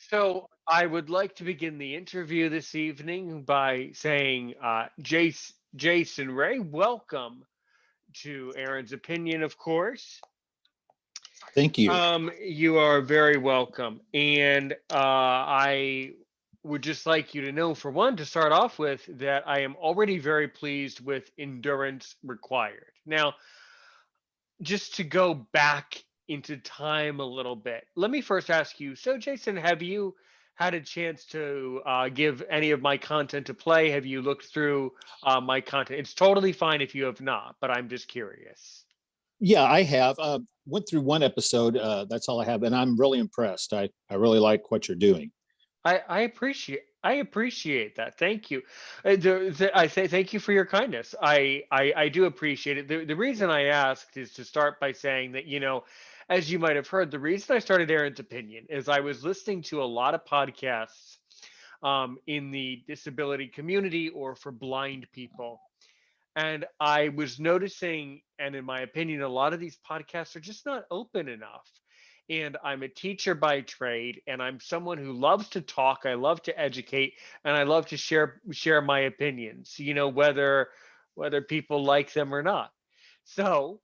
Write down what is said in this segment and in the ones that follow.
So I would like to begin the interview this evening by saying, Jason Ray, welcome to Aaron's Opinion, of course. Thank you. You are very welcome. And I would just like you to know, for one, to start off with, that I am already very pleased with Endurance Required. Now, just to go back into time a little bit, let me first ask you, so Jason, have you had a chance to give any of my content a play? Have you looked through my content? It's totally fine if you have not, but I'm just curious. Yeah, I have. Went through one episode. That's all I have, and I'm really impressed. I really like what you're doing. I appreciate that. Thank you. I say thank you for your kindness. I do appreciate it. The reason I asked is to start by saying that, as you might have heard, the reason I started Aaron's Opinion is I was listening to a lot of podcasts in the disability community or for blind people. And I was noticing, and in my opinion, a lot of these podcasts are just not open enough. And I'm a teacher by trade, and I'm someone who loves to talk. I love to educate, and I love to share my opinions. Whether people like them or not. So,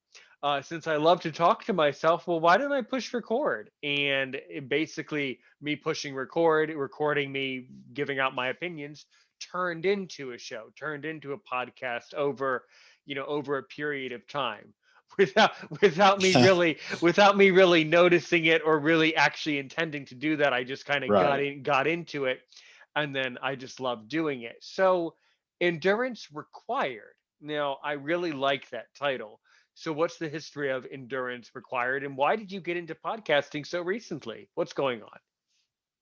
since I love to talk to myself, well, why don't I push record? And basically, me pushing record, recording me giving out my opinions, turned into a show, turned into a podcast over a period of time. Without without me really noticing it or really actually intending to do that, I just kind of Right. got into it, and then I just love doing it. So, Endurance Required. Now, I really like that title. So, what's the history of Endurance Required, and why did you get into podcasting so recently? What's going on?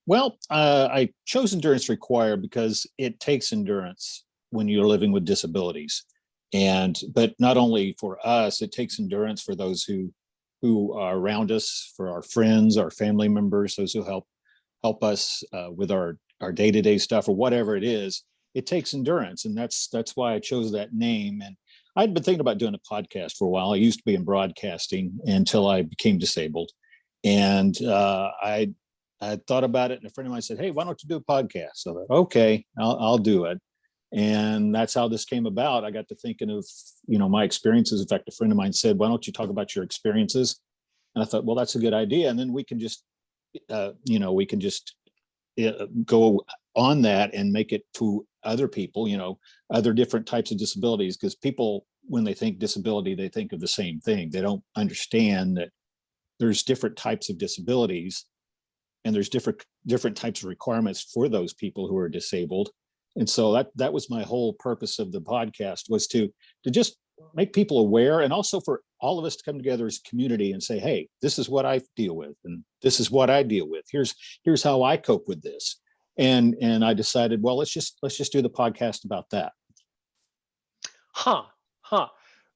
Well, I chose endurance required because it takes endurance when you're living with disabilities, and but not only for us, it takes endurance for those who are around us, for our friends, our family members, those who help us with our day to day stuff or whatever it is. It takes endurance, and that's why I chose that name. And I'd been thinking about doing a podcast for a while. I used to be in broadcasting until I became disabled, and I thought about it, and a friend of mine said, "Hey, why don't you do a podcast?" So I thought, okay, I'll do it, and that's how this came about. I got to thinking of my experiences. In fact, a friend of mine said, "Why don't you talk about your experiences?" And I thought, well, that's a good idea, and then we can just go on that and make it to other people, other different types of disabilities, because people, when they think disability, they think of the same thing. They don't understand that there's different types of disabilities, and there's different types of requirements for those people who are disabled. And so that was my whole purpose of the podcast, was to just make people aware, and also for all of us to come together as a community and say, hey, this is what I deal with, and this is what I deal with. Here's how I cope with this. And I decided, well, let's just do the podcast about that. Huh, huh.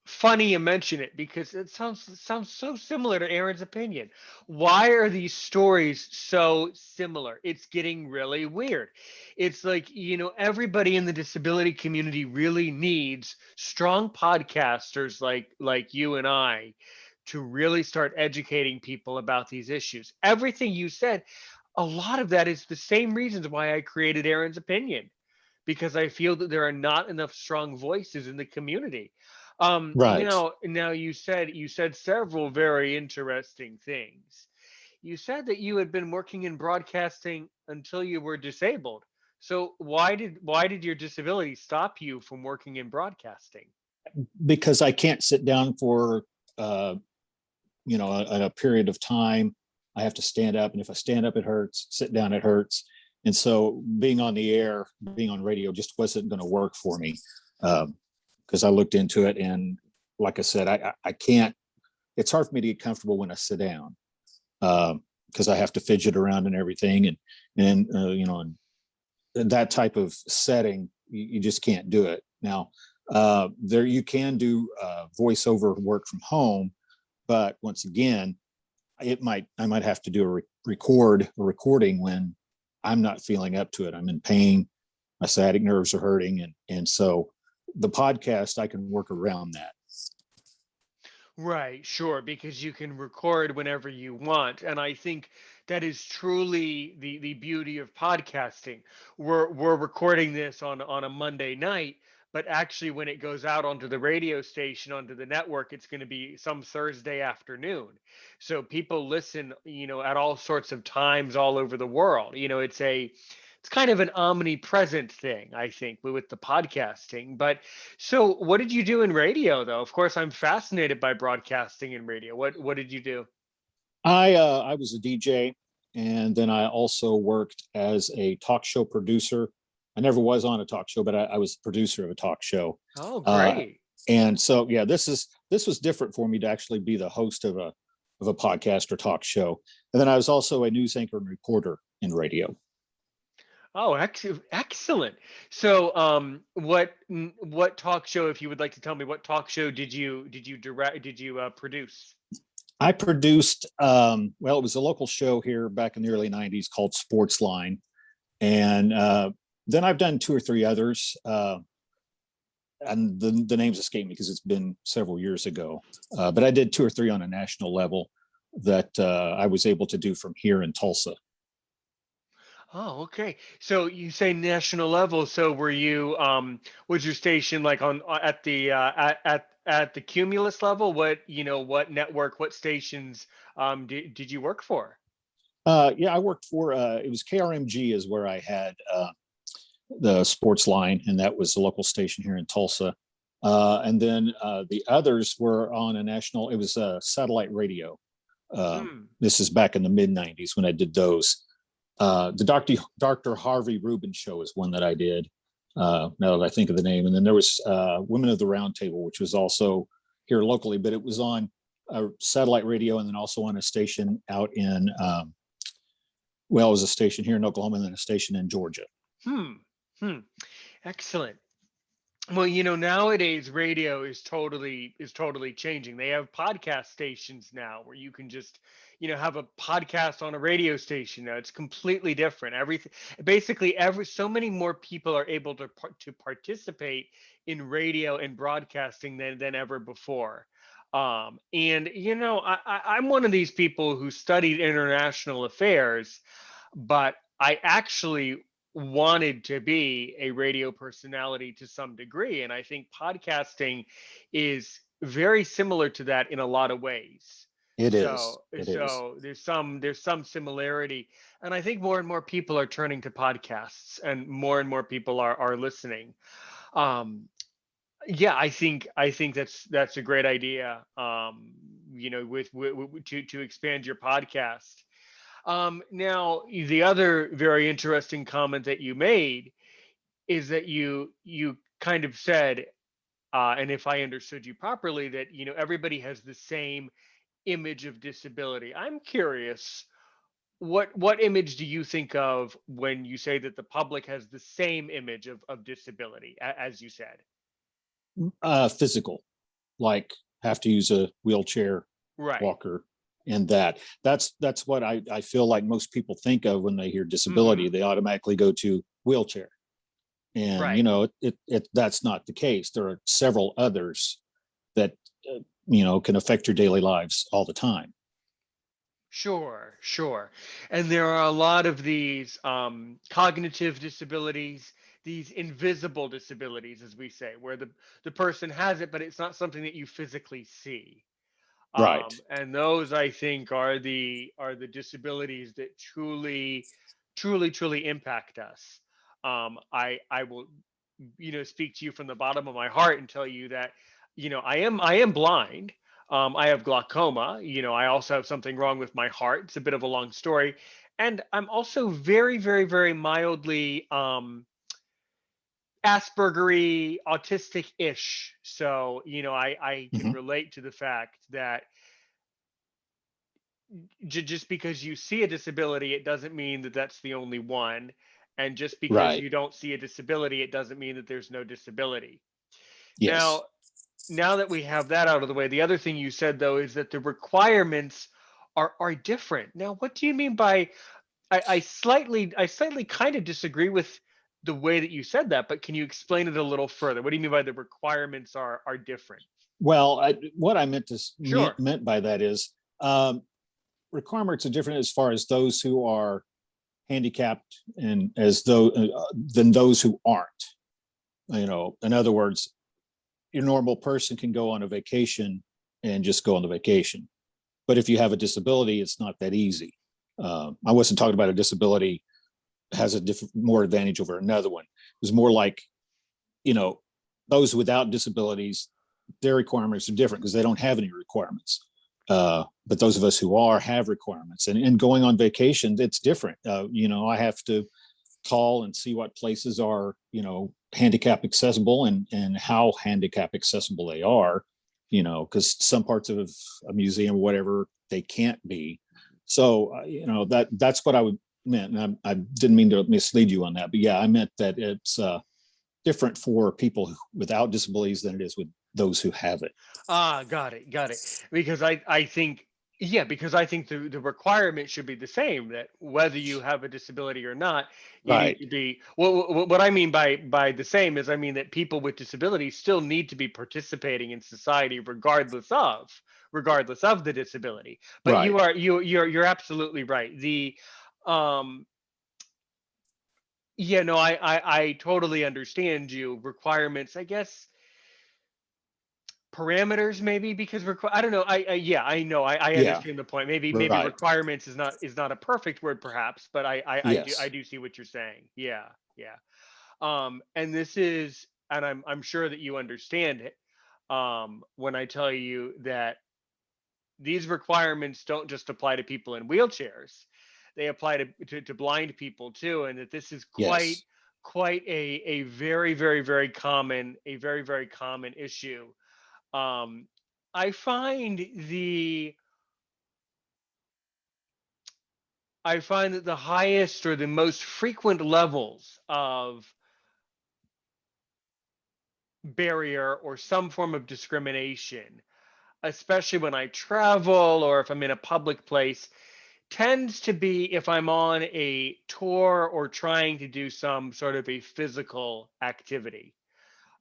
Funny you mention it because it sounds so similar to Aaron's Opinion. Why are these stories so similar? It's getting really weird. It's like, everybody in the disability community really needs strong podcasters like you and I to really start educating people about these issues. Everything you said, a lot of that is the same reasons why I created Aaron's Opinion, because I feel that there are not enough strong voices in the community. Right. Now you said several very interesting things. You said that you had been working in broadcasting until you were disabled. So why did your disability stop you from working in broadcasting? Because I can't sit down for uh, a period of time. I have to stand up, and if I stand up, it hurts. Sit down, it hurts. And so, being on the air, being on radio, just wasn't going to work for me, because I looked into it, and like I said, I can't. It's hard for me to get comfortable when I sit down, because I have to fidget around and everything, and in that type of setting, you just can't do it. Now, there you can do voiceover work from home, but once again, I might have to do a recording when I'm not feeling up to it. I'm in pain. My sciatic nerves are hurting, and so the podcast, I can work around that. Right, sure, because you can record whenever you want. And I think That is truly the beauty of podcasting. We're recording this on a Monday night, but actually when it goes out onto the radio station, onto the network, it's going to be some Thursday afternoon. So people listen, at all sorts of times all over the world. It's kind of an omnipresent thing, I think, with the podcasting. But so what did you do in radio though? Of course, I'm fascinated by broadcasting and radio. What did you do? I was a DJ, and then I also worked as a talk show producer. I never was on a talk show, but I was the producer of a talk show. Oh, Uh, great. and so yeah, this was different for me to actually be the host of a podcast or talk show. And then I was also a news anchor and reporter in radio. Oh, excellent. So, what talk show, if you would like to tell me, what talk show did you direct, did you produce? I produced well, it was a local show here back in the early '90s called Sportsline, and then I've done two or three others. And the names escape me because it's been several years ago. But I did two or three on a national level that I was able to do from here in Tulsa. Oh, okay. So you say national level. So was your station like on at the at the Cumulus level? What network, what stations did you work for? Yeah, I worked for it was KRMG is where I had the sports line, and that was a local station here in Tulsa. And then the others were on a national. It was a satellite radio. Hmm. This is back in the mid '90s when I did those. The Dr. Harvey Rubin show is one that I did. Now that I think of the name, and then there was Women of the Round Table, which was also here locally, but it was on a satellite radio, and then also on a station out in well, it was a station here in Oklahoma, and then a station in Georgia. Hmm. Hmm. Excellent. Well, nowadays radio is totally changing. They have podcast stations now where you can just, have a podcast on a radio station. Now it's completely different. Everything, basically, so many more people are able to participate in radio and broadcasting than ever before. And I'm one of these people who studied international affairs, but I actually wanted to be a radio personality to some degree. And I think podcasting is very similar to that in a lot of ways. It is. So It is. so there's some similarity. And I think more and more people are turning to podcasts and more people are listening. Um, yeah, I think that's a great idea. To expand your podcast. Now, the other very interesting comment that you made is that you kind of said, and if I understood you properly, that everybody has the same image of disability. I'm curious, what image do you think of when you say that the public has the same image of disability, as you said? Physical, like have to use a wheelchair, Right. walker, and that's what I feel like most people think of when they hear disability. Mm-hmm. They automatically go to wheelchair, and Right. that's not the case. There are several others that can affect your daily lives all the time. Sure, sure. And there are a lot of these cognitive disabilities, these invisible disabilities, as we say, where the person has it, but it's not something that you physically see. Right. And those, I think, are the disabilities that truly impact us. I will, speak to you from the bottom of my heart and tell you that, I am blind. I have glaucoma. I also have something wrong with my heart. It's a bit of a long story, and I'm also very, very, very mildly Aspergery, autistic-ish. So, I can Hmm. relate to the fact that just because you see a disability, it doesn't mean that that's the only one. And just because Right. you don't see a disability, it doesn't mean that there's no disability. Yes. Now, now that we have that out of the way, the other thing you said though is that the requirements are different. Now, what do you mean by I slightly kind of disagree with the way that you said that, but can you explain it a little further? What do you mean by the requirements are different? Well, what I Sure. meant by that is um, requirements are different as far as those who are handicapped and as though than those who aren't. In other words, your normal person can go on a vacation and just go on the vacation. But if you have a disability, it's not that easy. I wasn't talking about a disability has a different, more advantage over another one. It was more like, those without disabilities, their requirements are different because they don't have any requirements. But those of us who are have requirements, and going on vacation, it's different. I have to call and see what places are, handicap accessible and how handicap accessible they are, because some parts of a museum or whatever, they can't be. So, that's what I would meant. And I didn't mean to mislead you on that, but yeah, I meant that it's different for people without disabilities than it is with those who have it. Got it, got it. Because I think, yeah, because I think the requirement should be the same, that whether you have a disability or not, you need Right. to be, well, what I mean by the same is, I mean that people with disabilities still need to be participating in society regardless of the disability. But Right. you're absolutely right. Um yeah, no, I totally understand you. Requirements, I guess, parameters maybe, because I don't know, yeah, I know, I Yeah. understand the point. Maybe Right. requirements is not a perfect word perhaps, but I Yes. do see what you're saying. Yeah, yeah. And this is, and I'm sure that you understand it, when I tell you that these requirements don't just apply to people in wheelchairs, they apply to blind people too, and that this is quite Yes. quite a very very common, a very common issue. um, I find the I find that the highest or the most frequent levels of barrier or some form of discrimination, especially when I travel or if I'm in a public place, tends to be if I'm on a tour or trying to do some sort of a physical activity,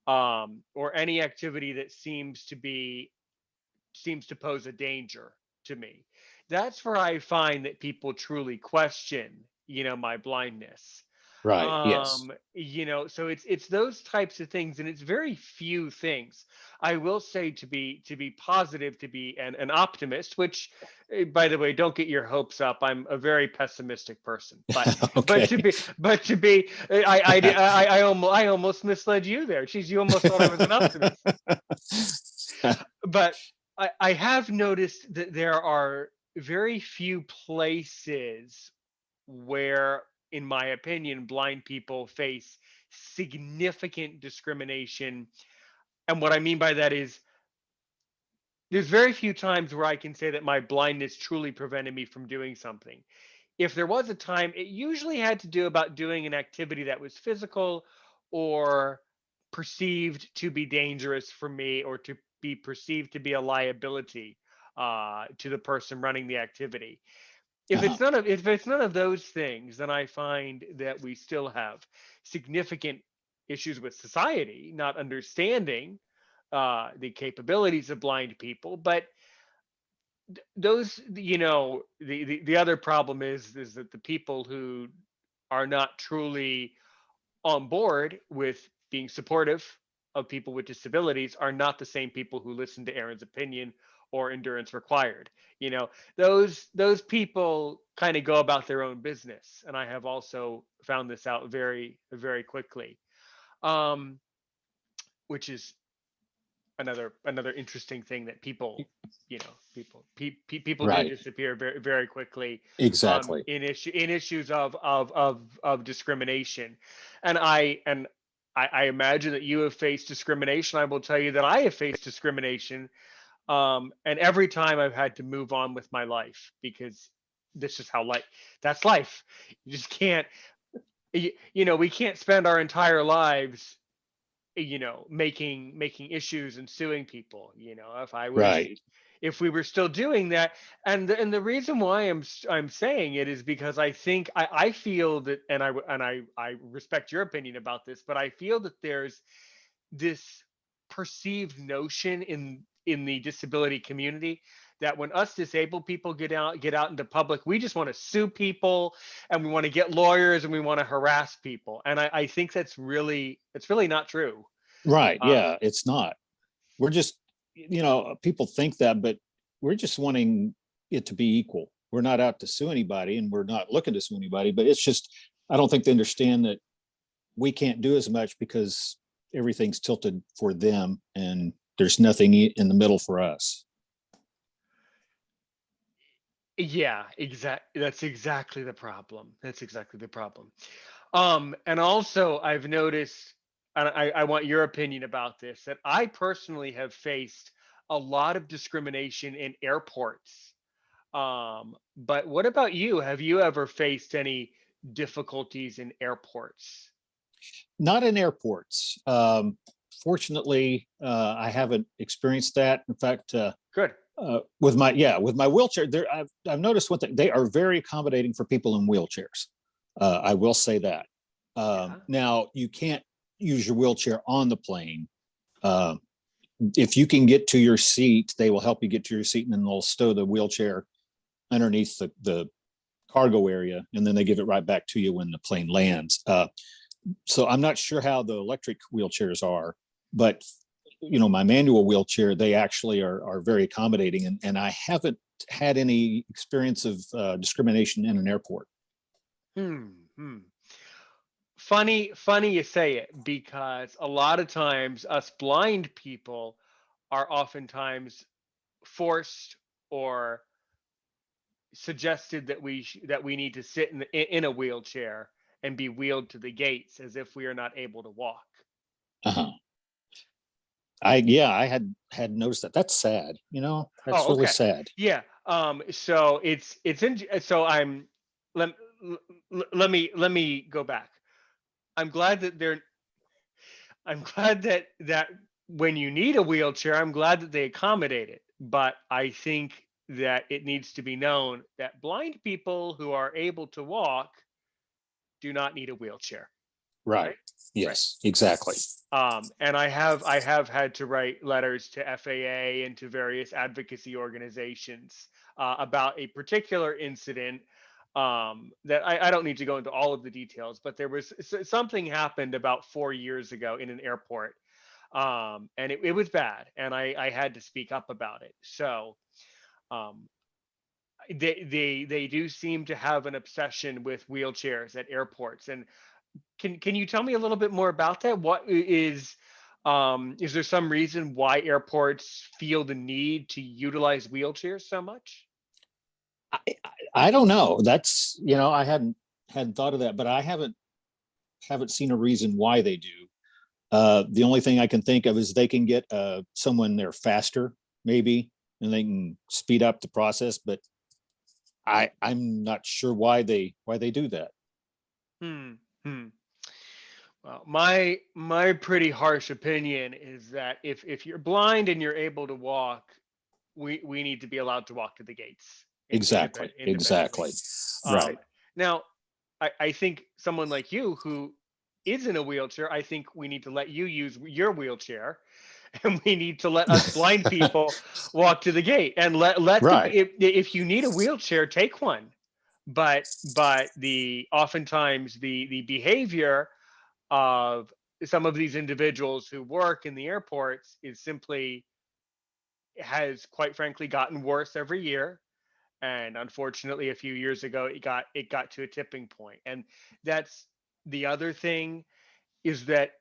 or any activity that seems to pose a danger to me. That's where I find that people truly question, my blindness. Right. Yes. So it's those types of things, and it's very few things. I will say, to be positive, to be an optimist, which, by the way, don't get your hopes up. I'm a very pessimistic person, but Okay. I almost misled you there. Geez, you almost thought I was an optimist. But I have noticed that there are very few places where, in my opinion, blind people face significant discrimination. And what I mean by that is, there's very few times where I can say that my blindness truly prevented me from doing something. If there was a time, it usually had to do about doing an activity that was physical or perceived to be dangerous for me, or to be perceived to be a liability, to the person running the activity. Uh-huh. If it's none of those things, then I find that we still have significant issues with society not understanding the capabilities of blind people. But those, the other problem is that the people who are not truly on board with being supportive of people with disabilities are not the same people who listen to Aaron's opinion or endurance required. You know, those people kind of go about their own business, and I have also found this out very quickly, um, which is another interesting thing, that people do Right. disappear very quickly, Exactly. in issues of discrimination. And I imagine that you have faced discrimination. I will tell you that I have faced discrimination, and every time I've had to move on with my life, because this is how life that's life. You just can't, we can't spend our entire lives, making issues and suing people. Right. If we were still doing that. And the reason why I'm saying it is because I feel that, and I respect your opinion about this, but I feel that there's this perceived notion in the disability community that when us disabled people get out into public, we just want to sue people, and we want to get lawyers, and we want to harass people. And I think it's really not true. Right. Uh, Yeah, it's not. We're just, people think that, but we're just wanting it to be equal. We're not out to sue anybody and we're not looking to sue anybody, but it's just, I don't think they understand that we can't do as much because everything's tilted for them and there's nothing in the middle for us. yeah, that's exactly the problem. That's exactly the problem. And also I've noticed, and I want your opinion about this, that I personally have faced a lot of discrimination in airports. But what about you? Have you ever faced any difficulties in airports? Not in airports. Fortunately, I haven't experienced that. In fact, Good. with my wheelchair, I've noticed one thing. They are very accommodating for people in wheelchairs. I will say that. Yeah. Now you can't use your wheelchair on the plane. Uh, if you can get to your seat, they will help you get to your seat, and then they'll stow the wheelchair underneath the cargo area, and then they give it right back to you when the plane lands. So I'm not sure how the electric wheelchairs are, but my manual wheelchair, they actually are very accommodating, and I haven't had any experience of discrimination in an airport. Hmm. Hmm. Funny you say it, because a lot of times us blind people are oftentimes forced or suggested that we need to sit in a wheelchair and be wheeled to the gates as if we are not able to walk. Uh-huh. I had noticed that. That's sad. That's Oh, really okay. sad. Yeah. So it's in. So let let me go back. I'm glad that they're. I'm glad that when you need a wheelchair, I'm glad that they accommodate it. But I think that it needs to be known that blind people who are able to walk do not need a wheelchair. Right. Right. Right. Yes, exactly. And I have had to write letters to FAA and to various advocacy organizations about a particular incident, that I don't need to go into all of the details, but there was something happened about 4 years ago in an airport, and it was bad, and I had to speak up about it. So um, they do seem to have an obsession with wheelchairs at airports. And can you tell me a little bit more about that? Is there some reason why airports feel the need to utilize wheelchairs so much? I, I don't know. That's I hadn't thought of that, but I haven't seen a reason why they do. The only thing I can think of is they can get someone there faster, maybe, and they can speed up the process. But I'm not sure why they do that. Hmm. Hmm. Well, my pretty harsh opinion is that if you're blind and you're able to walk, we need to be allowed to walk to the gates Exactly. independently. Exactly. Right. Um, Now, I think someone like you who is in a wheelchair, I think we need to let you use your wheelchair, and we need to let us blind people walk to the gate, and let the Right. if you need a wheelchair, take one. But the oftentimes the behavior of some of these individuals who work in the airports is simply has quite frankly gotten worse every year. And unfortunately, a few years ago, it got to a tipping point. And that's the other thing, is that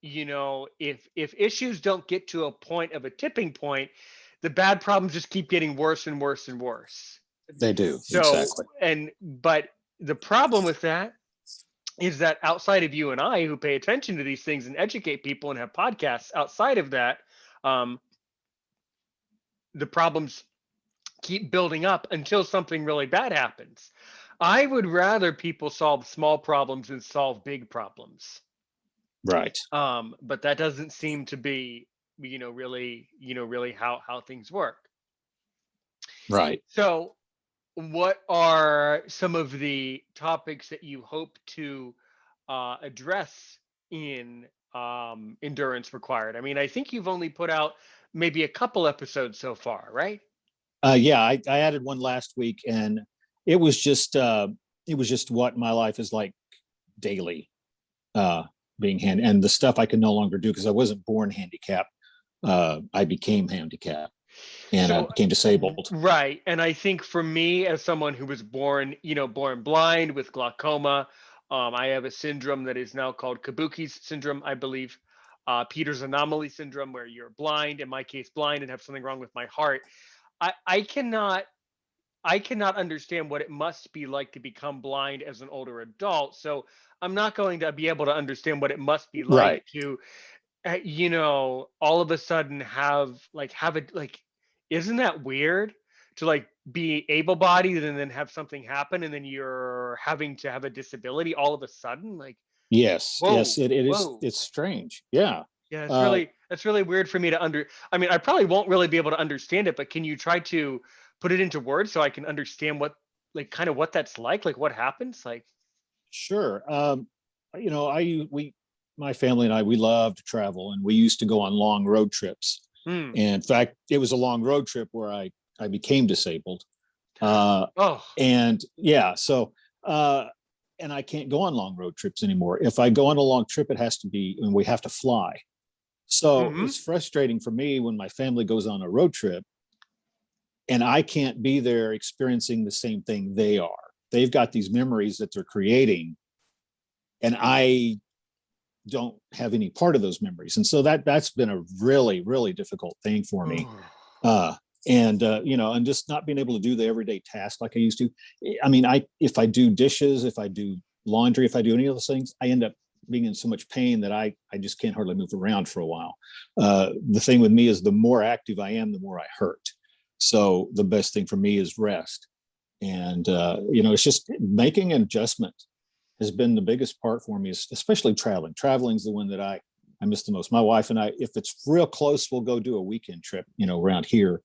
if issues don't get to a point of a tipping point, the bad problems just keep getting worse and worse and worse. They do. So, Exactly. but the problem with that is that outside of you and I, who pay attention to these things and educate people and have podcasts, outside of that, um, the problems keep building up until something really bad happens. I would rather people solve small problems than solve big problems. Right. But that doesn't seem to be, really how things work. Right. So, what are some of the topics that you hope to address in endurance required? I mean, I think you've only put out maybe a couple episodes so far, right? Yeah, I added one last week, and it was just what my life is like daily, uh, being hand and the stuff I can no longer do because I wasn't born handicapped. I became handicapped and I So, became disabled. right. And I think for me, as someone who was born, born blind with glaucoma, I have a syndrome that is now called Kabuki's syndrome, I believe. Peter's anomaly syndrome, where you're blind, in my case, blind, and have something wrong with my heart. I cannot understand what it must be like to become blind as an older adult. So I'm not going to be able to understand what it must be like Right. to, all of a sudden have it like, isn't that weird to like be able-bodied and then have something happen and then you're having to have a disability all of a sudden? Like, Yes. Yes. whoa, It is. whoa. It's strange. Yeah. Yeah, it's Uh, really that's really weird for me to I mean, I probably won't really be able to understand it, but can you try to put it into words so I can understand what like kind of what that's like what happens? Like, sure. My family and I, we love to travel, and we used to go on long road trips. hmm. And in fact, it was a long road trip where I became disabled. Uh, Oh. and yeah, so and I can't go on long road trips anymore. If I go on a long trip, it has to be, and we have to fly. So Hmm. it's frustrating for me when my family goes on a road trip and I can't be there experiencing the same thing they are. They've got these memories that they're creating, and I don't have any part of those memories. And so that's been a really, really difficult thing for me. Uh, and just not being able to do the everyday task like I used to. I mean, if I do dishes, if I do laundry, if I do any of those things, I end up being in so much pain that I just can't hardly move around for a while. The thing with me is the more active I am, the more I hurt. So the best thing for me is rest. And it's just making an adjustment has been the biggest part for me, especially traveling. Traveling is the one that I miss the most. My wife and I, if it's real close, we'll go do a weekend trip, around here.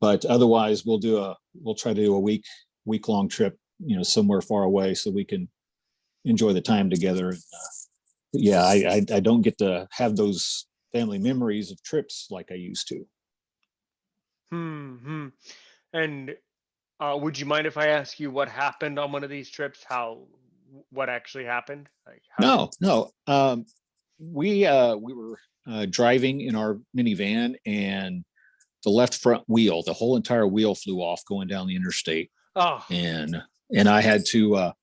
But otherwise, we'll try to do a week long trip, somewhere far away, so we can enjoy the time together. Yeah, I don't get to have those family memories of trips like I used to. Hmm. And would you mind if I ask you what happened on one of these trips? What actually happened? Like, how did? No, no. We were driving in our minivan, and the left front wheel, the whole entire wheel flew off going down the interstate, Oh. and I had to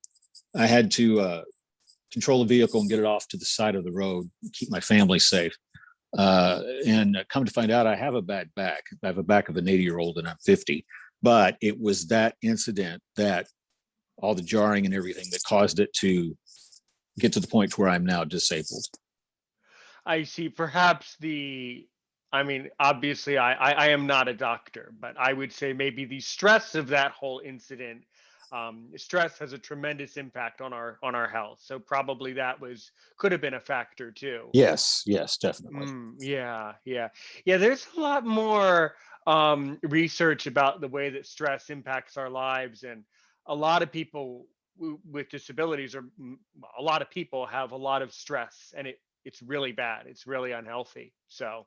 control the vehicle and get it off to the side of the road, keep my family safe. And come to find out, I have a bad back. I have a back of an 80-year-old, and I'm 50. But it was that incident, that all the jarring and everything, that caused it to get to the point where I'm now disabled. I see. Perhaps I mean, obviously, I am not a doctor, but I would say maybe the stress of that whole incident, stress has a tremendous impact on our health. So probably could have been a factor too. Yes, yes, definitely. Yeah, yeah, yeah. There's a lot more research about the way that stress impacts our lives, and a lot of people with disabilities, a lot of people have a lot of stress, and it's really bad. It's really unhealthy. So,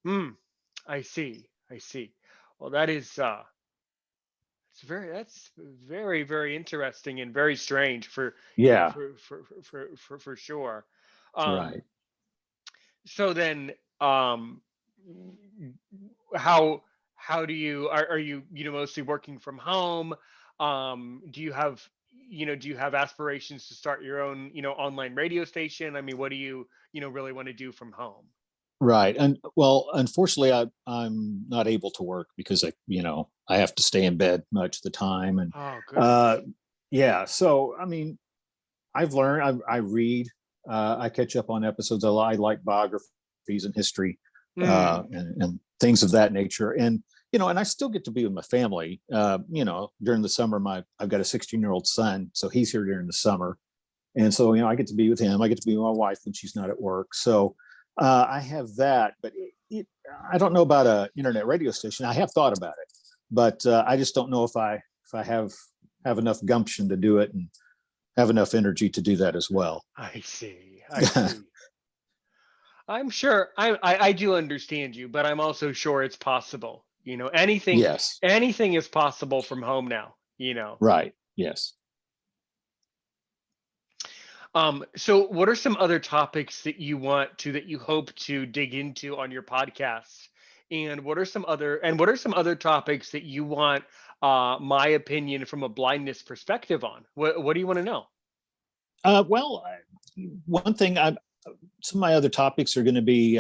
hmm, I see. Well, that's very, very interesting and very strange for Yeah, for sure. Um, right. so then, um, how how do you are you mostly working from home? Do you have do you have aspirations to start your own online radio station? I mean, what do you really want to do from home? Right. And well, unfortunately, I'm not able to work because I have to stay in bed much of the time. And Oh uh, goodness. yeah, so I mean, I've learned, I read, I catch up on episodes. I like biographies and history, Hmm. and things of that nature. And I still get to be with my family. During the summer, I've got a 16-year-old son, so he's here during the summer. And so I get to be with him. I get to be with my wife when she's not at work. So I have that, but I don't know about a internet radio station. I have thought about it, but I just don't know if I have enough gumption to do it and have enough energy to do that as well. I see. I see. I'm sure I do understand you, but I'm also sure it's possible. Anything, Yes. anything is possible from home now. Right. Yes. So what are some other topics that you hope to dig into on your podcast? And what are some other topics that you want my opinion from a blindness perspective on? What do you want to know? Well, one thing some of my other topics are going to be,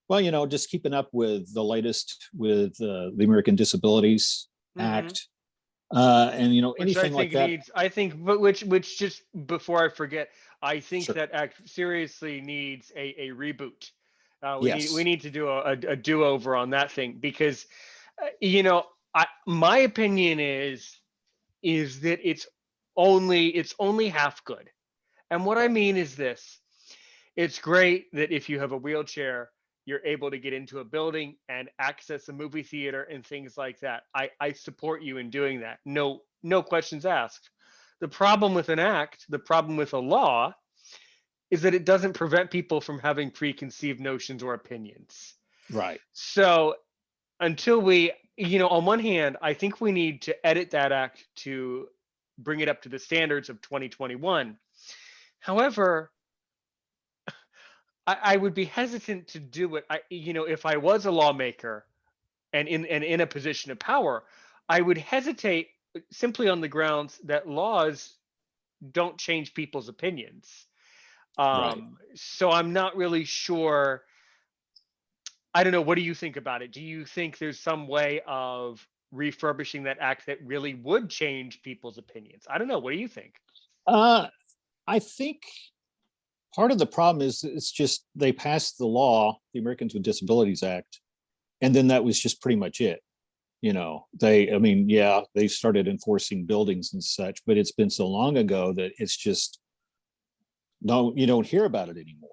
well, just keeping up with the latest with the American Disabilities Hmm. Act, and Which I anything like think that. needs, I think, but which just before I forget, I think Sure. that act seriously needs a reboot. We Yes. need to do a do over on that thing because, you know, my opinion is that it's only half good. And what I mean is this: it's great that if you have a wheelchair, you're able to get into a building and access a movie theater and things like that. I support you in doing that. No questions asked. The problem with a law is that it doesn't prevent people from having preconceived notions or opinions. Right. So until on one hand, I think we need to edit that act to bring it up to the standards of 2021. However, I would be hesitant to do it. If I was a lawmaker and in a position of power, I would hesitate simply on the grounds that laws don't change people's opinions. Right. So I'm not really sure. I don't know. What do you think about it? Do you think there's some way of refurbishing that act that really would change people's opinions? I don't know. What do you think? Uh, I think part of the problem is it's just they passed the law, the Americans with Disabilities Act, and then that was just pretty much it. I mean, yeah, they started enforcing buildings and such, but it's been so long ago that it's just no, you don't hear about it anymore.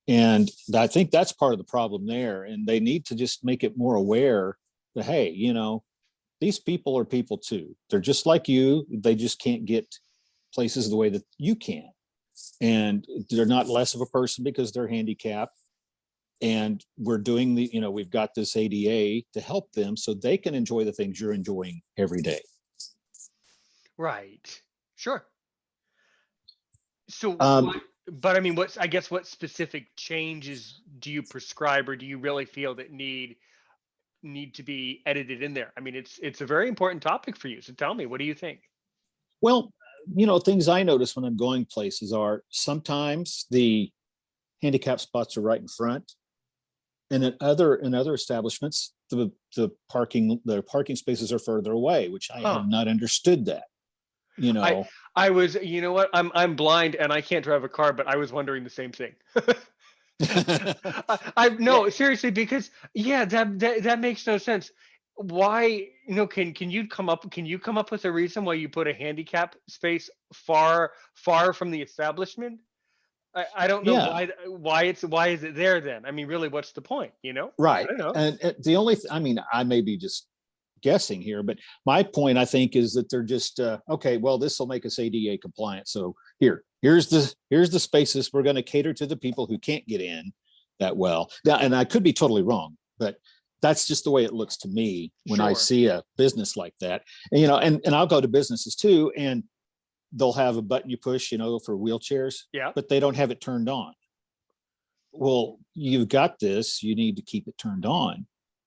And I think that's part of the problem there. And they need to just make it more aware that, hey, these people are people too. They're just like you. They just can't get places the way that you can. And they're not less of a person because they're handicapped. And we're doing we've got this ADA to help them so they can enjoy the things you're enjoying every day. Right. Sure. So Um, what? But I mean, what specific changes do you prescribe, or do you really feel that need to be edited in there? I mean, it's a very important topic for you. So tell me, what do you think? well, things I notice when I'm going places are sometimes the handicap spots are right in front, and in other establishments, the parking spaces are further away, which I have Huh. not understood that. You I know, I was, you know what? I'm blind and I can't drive a car, but I was wondering the same thing. I yeah, no, seriously, because yeah, that makes no sense. Why, can you come up with a reason why you put a handicap space far from the establishment? I don't know yeah, why is it there then? I mean, really, what's the point? I right. don't know. And the only, I mean, I may be just guessing here, but my point, I think, is that they're just okay. Well, this will make us ADA compliant. So here's the spaces we're going to cater to the people who can't get in that well. Now, and I could be totally wrong, but that's just the way it looks to me when I Sure. see a business like that. And I'll go to businesses too, and they'll have a button you push, for wheelchairs, Yeah. but they don't have it turned on. Well, you've got this, you need to keep it turned on.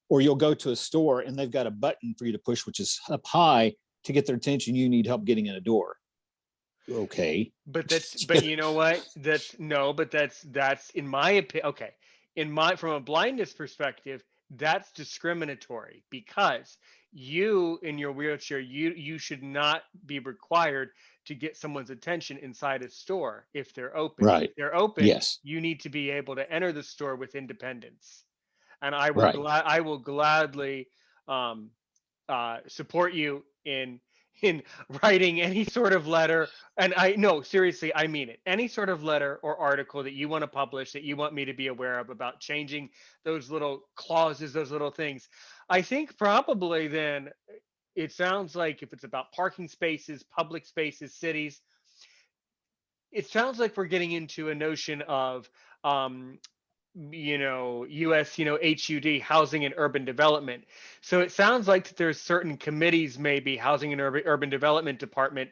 Or you'll go to a store and they've got a button for you to push, which is up high to get their attention. You need help getting in a door. Okay. But you know what? That's in my opinion. Okay, from a blindness perspective, that's discriminatory because you in your wheelchair, you should not be required to get someone's attention inside a store if they're open. If Right. they're open, Yes. you need to be able to enter the store with independence. And Right. I will gladly um, support you in writing any sort of letter. And I no, seriously, I mean it, any sort of letter or article that you want to publish that you want me to be aware of about changing those little clauses, those little things. I think probably then it sounds like if it's about parking spaces, public spaces, cities, it sounds like we're getting into a notion of um, US, HUD, Housing and Urban Development. So it sounds like that there's certain committees, maybe Housing and Urban Development Department,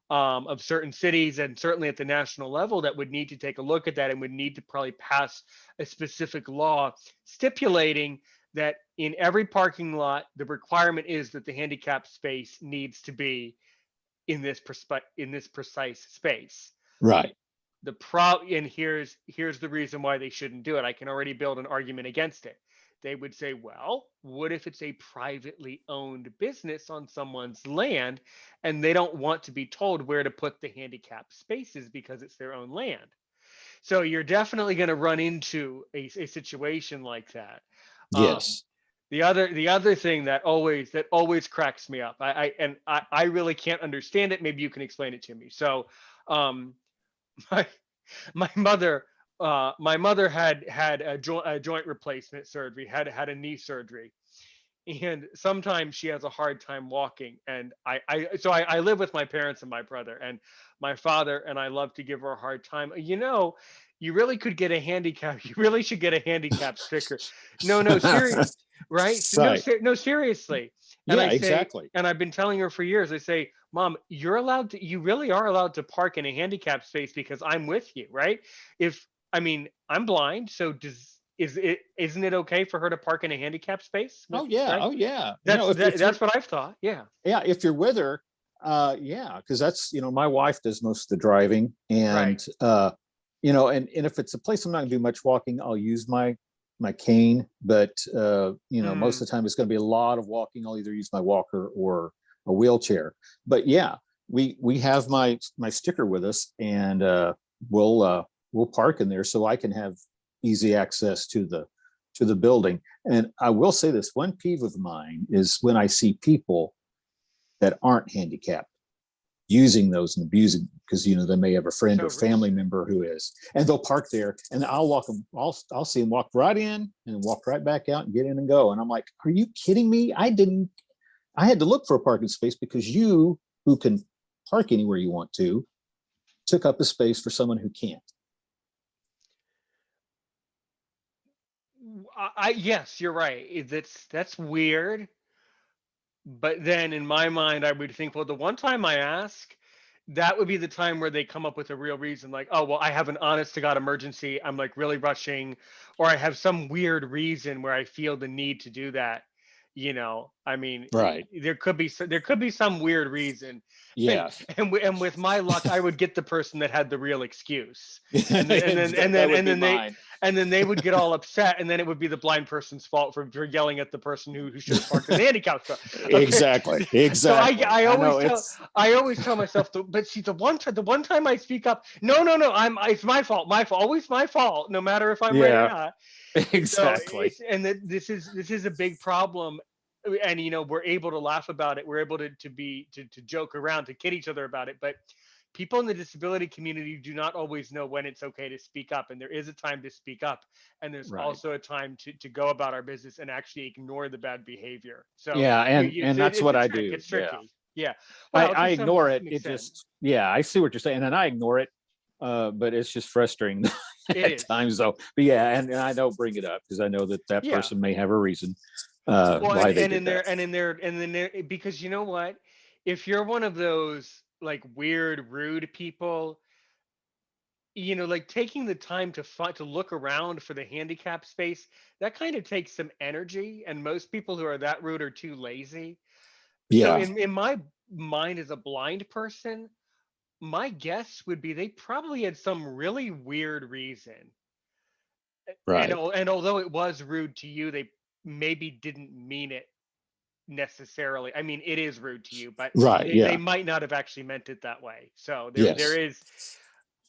of certain cities, and certainly at the national level, that would need to take a look at that and would need to probably pass a specific law stipulating that in every parking lot, the requirement is that the handicap space needs to be in this precise space. Right. And here's the reason why they shouldn't do it. I can already build an argument against it. They would say, well, what if it's a privately owned business on someone's land and they don't want to be told where to put the handicap spaces because it's their own land? So you're definitely going to run into a situation like that. Um, Yes. the other thing that always cracks me up, I really can't understand it. Maybe you can explain it to me. So, um, my my mother had a joint replacement surgery, had a knee surgery, and sometimes she has a hard time walking. And I live with my parents and my brother and my father, and I love to give her a hard time. You really could get a handicap. You really should get a handicap sticker. No, no, serious, right? So, no, Right. no, seriously. And Yeah, I say, exactly. and I've been telling her for years. I say, Mom, you really are allowed to park in a handicap space because I'm with you, right? If I mean, I'm blind, so isn't it okay for her to park in a handicap space Oh with, yeah. right? Oh yeah. That's If you're, that's what I've thought. Yeah. yeah, if you're with her, yeah, because that's, my wife does most of the driving, Right. and and if it's a place I'm not gonna do much walking, I'll use my cane. But most Mm. of the time it's going to be a lot of walking. I'll either use my walker or a wheelchair. But yeah, we have my sticker with us, and we'll park in there so I can have easy access to the building. And I will say this: one peeve of mine is when I see people that aren't handicapped using those and abusing, because they may have a friend So or family really. member who is, and they'll park there, and I'll walk them. I'll see them walk right in and walk right back out and get in and go. And I'm like, are you kidding me? I had to look for a parking space because you, who can park anywhere you want to, took up a space for someone who can't. Yes, you're right. That's weird. But then in my mind, I would think, well, the one time I ask, that would be the time where they come up with a real reason, like, oh, well, I have an honest to God emergency. I'm like really rushing, or I have some weird reason where I feel the need to do that. I mean, Right. there could be some weird reason, and Yes. and with my luck, I would get the person that had the real excuse, and then and then and That then would and be then they mine. and then they would get all upset, and then it would be the blind person's fault for yelling at the person who should have parked in the handicap spot. Okay, Exactly. so I Exactly. I I always know tell it's I always tell myself, but see, the one time I speak up, no, no, no, it's my fault, always my fault, no matter if I'm right or yeah, not. So exactly. this is a big problem, and we're able to laugh about it. We're able to joke around, to kid each other about it, but people in the disability community do not always know when it's okay to speak up, and there is a time to speak up, and there's Right. also a time to go about our business and actually ignore the bad behavior. So Yeah, you, and you and that's it's what a I trick. do. It's Yeah. tricky. Yeah. I Well, I to some ignore it. It extent, just, yeah, I see what you're saying, and I ignore it. But it's just frustrating it at is. times, though. But yeah, and I don't bring it up because I know that that Yeah. person may have a reason Well, why and they and did in that. there and in there and then there because you know what, if you're one of those like weird, rude people, like taking the time to look around for the handicap space, that kind of takes some energy, and most people who are that rude are too lazy. So Yeah. in my mind as a blind person, my guess would be they probably had some really weird reason. And Right. and although it was rude to you, they maybe didn't mean it necessarily. I mean, it is rude to you, but Right. they Yeah. might not have actually meant it that way. So there Yes. is,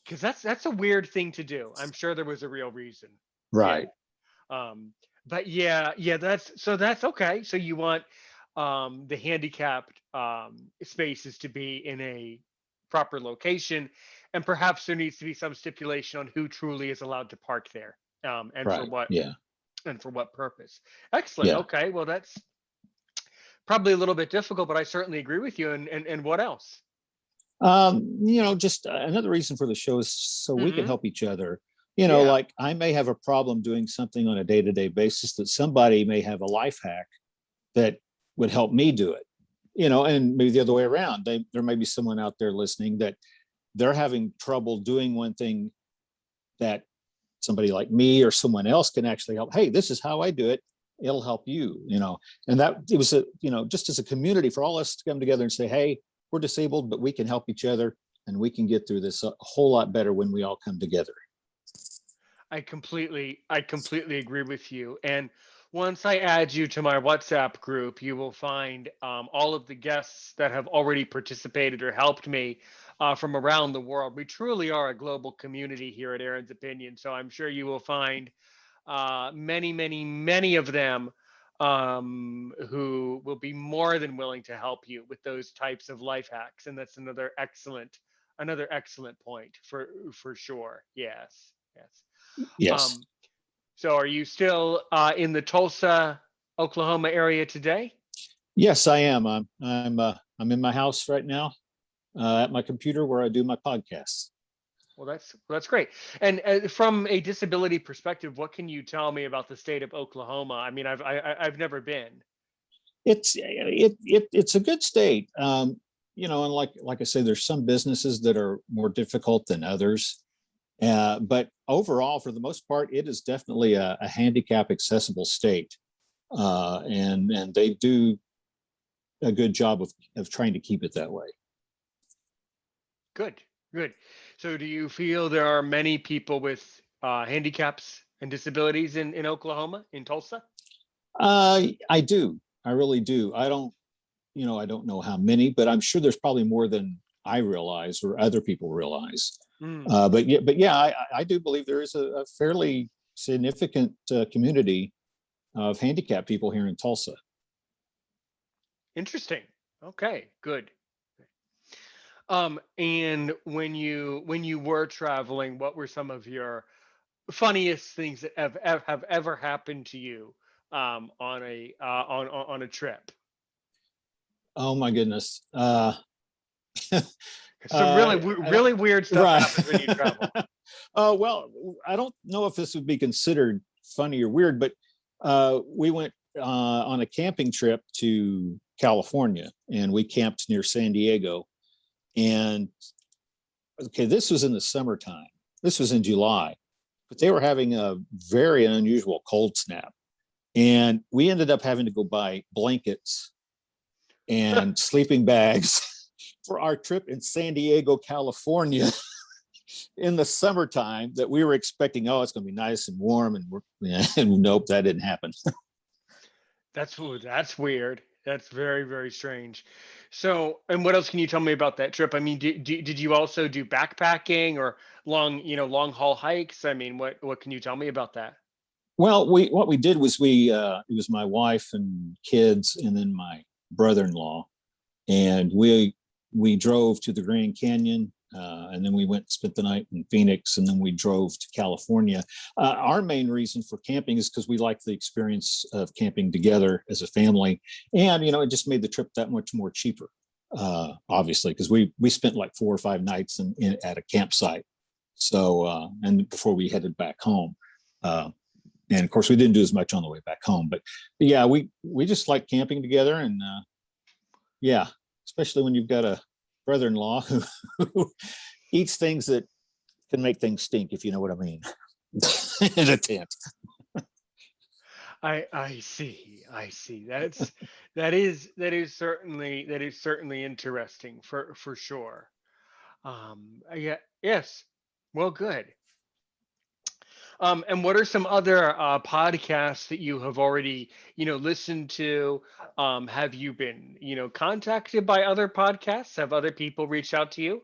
because that's a weird thing to do. I'm sure there was a real reason. Yeah. Right. Um, but yeah, that's okay. So you want the handicapped spaces to be in a proper location, and perhaps there needs to be some stipulation on who truly is allowed to park there, and for Right. what Yeah. purpose. Excellent. Yeah. Okay, well that's probably a little bit difficult, but I certainly agree with you. And what else? Just another reason for the show is so we can Hmm. help each other. Yeah. Like I may have a problem doing something on a day-to-day basis that somebody may have a life hack that would help me do it. And maybe the other way around. There may be someone out there listening that they're having trouble doing one thing that somebody like me or someone else can actually help. Hey, this is how I do it. It'll help you. And that it was just as a community for all us to come together and say, hey, we're disabled, but we can help each other and we can get through this a whole lot better when we all come together. I completely agree with you. And once I add you to my WhatsApp group, you will find all of the guests that have already participated or helped me from around the world. We truly are a global community here at Aaron's Opinion. So I'm sure you will find many, many, many of them who will be more than willing to help you with those types of life hacks. And that's another excellent point for sure. Yes, yes. Yes. Um, so are you still in the Tulsa, Oklahoma area today? Yes, I am. I'm in my house right now, at my computer where I do my podcasts. Well, that's great. And from a disability perspective, what can you tell me about the state of Oklahoma? I mean, I've never been. It's a good state. And like I say, there's some businesses that are more difficult than others. But overall, for the most part, it is definitely a handicap accessible state. And they do a good job of trying to keep it that way. Good, good. So do you feel there are many people with handicaps and disabilities in Oklahoma, in Tulsa? I do. I really do. I don't know how many, but I'm sure there's probably more than I realize or other people realize. Mm, But yeah, I do believe there is a fairly significant community of handicapped people here in Tulsa. interesting. Okay, good. And when you were traveling, what were some of your funniest things that have ever happened to you on a trip? Oh my goodness. 'Cause some really I don't, really weird stuff right. happens when you travel. Well, I don't know if this would be considered funny or weird, but we went on a camping trip to California and we camped near San Diego. And okay, this was in the summertime. This was in July, but they were having a very unusual cold snap. And we ended up having to go buy blankets and sleeping bags for our trip in San Diego, California in the summertime that we were expecting, oh, it's going to be nice and warm. And nope, that didn't happen. That's weird. That's very, very strange. So, and what else can you tell me about that trip? I mean, did you also do backpacking or long haul hikes? I mean, what can you tell me about that? Well, what we did was it was my wife and kids and then my brother-in-law, and we drove to the Grand Canyon, and then we went and spent the night in Phoenix, and then we drove to California. Our main reason for camping is because we like the experience of camping together as a family, and it just made the trip that much more cheaper. Obviously, because we spent like 4 or 5 nights at a campsite. So and before we headed back home. And of course, we didn't do as much on the way back home, but yeah, we just like camping together, and yeah, especially when you've got a brother-in-law who eats things that can make things stink, if you know what I mean, in a tent. I see. That is certainly interesting for sure. Yeah, yes. Well, good. And what are some other podcasts that you have already, listened to? Have you been, contacted by other podcasts? Have other people reached out to you?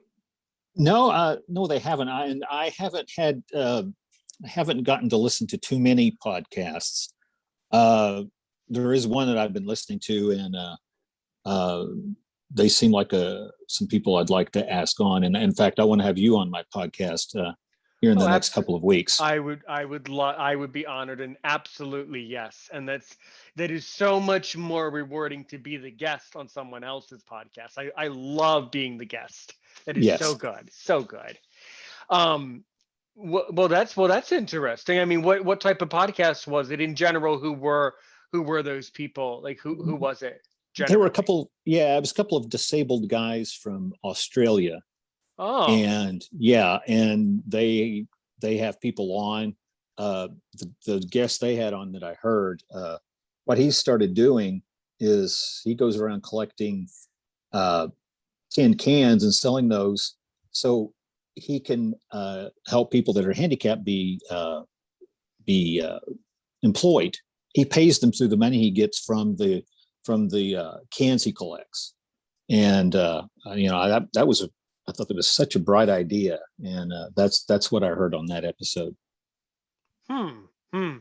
No, no, they haven't. I haven't gotten to listen to too many podcasts. Uh, there is one that I've been listening to, and uh, they seem like some people I'd like to ask on. And in fact, I want to have you on my podcast here in Oh, the next absolutely. couple of weeks. I would be honored, and absolutely yes. And that is so much more rewarding to be the guest on someone else's podcast. I love being the guest. That is so Yes. good, so good. Um, Well, that's interesting. I mean, what type of podcast was it in general? Who were those people? Like who was it There were a generally? couple, yeah, it was a couple of disabled guys from Australia, Oh, and yeah, and they have people on. The guest they had on that I heard, what he started doing is he goes around collecting uh, tin cans and selling those, so he can help people that are handicapped be employed. He pays them through the money he gets from the cans he collects, and that was I thought that was such a bright idea, and that's what I heard on that episode. hmm, hmm.